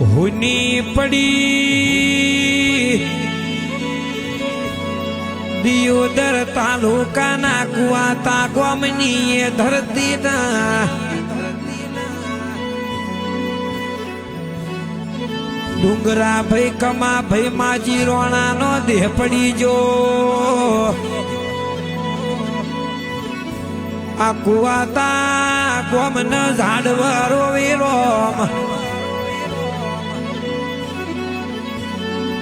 હુની પડી દિયોદર તાલુકાના કુવાતા ગામની એ ધરતીના ડુંગરા ભાઈ કમા ભાઈ માજી રોણાનો દેહ પડી જો આ કુવાતા ગામન ઝાડવરો વેરોમ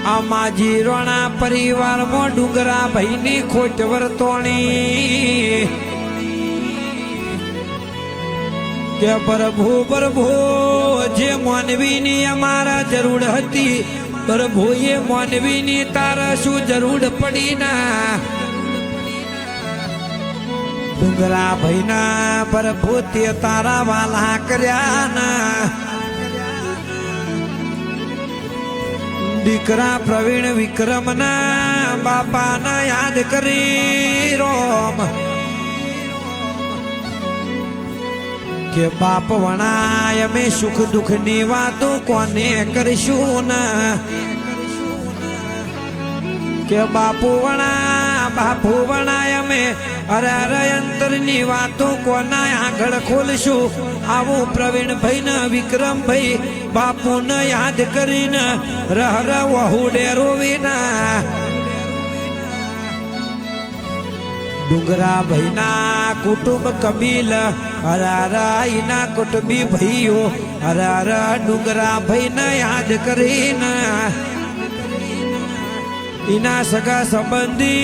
આ માજી રોણા પરિવારમાં ડુંગરા ભાઈની ખોટ વર્તોણી કે પ્રભુ પ્રભુ જે માનવીની અમારા જરૂર હતી પ્રભુ એ માનવીની તારા શું જરૂર પડી ના ડુંગરા ભાઈના પ્રભુ તે તારા વાલા કર્યા ના દીકરા પ્રવીણ વિક્રમના બાપાના યાદ કરી રોમ કે બાપ વણાય અમે સુખ દુઃખ ની વાતો કોને કરીશું ના કે બાપુ વણાય અમે અરે અંતર ની વાતો કોના આગળ ખોલશું આવું પ્રવીણ ભાઈ ને વિક્રમ ભાઈ બાપુ ને યાદ કરીને રહ વહુડે રોવીના ડુંગરા ભાઈ ના કુટુંબ કબીલ હરાઈના કુટુંબી ભાઈઓ હરાર ડુંગરા ભાઈ ને યાદ કરીને इना सगा संबंधी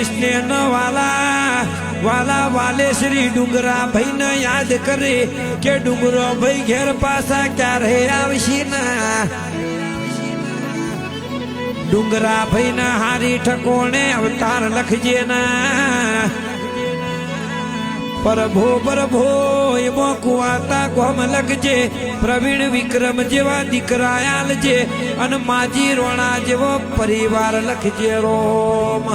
स्नेह वाला वाले श्री डुंगरा भाई ने याद करे के डुंगरो भाई घेर पासा क्या रहे आवशी ना डुंगरा भाई ना हारी ठकोने अवतार लखजे ना प्रभो एमो कुवाता गोम लखजे प्रवीण विक्रम जेवा दीकरा आलजे अन माजी रोणा जेवो परिवार लखजे रोम।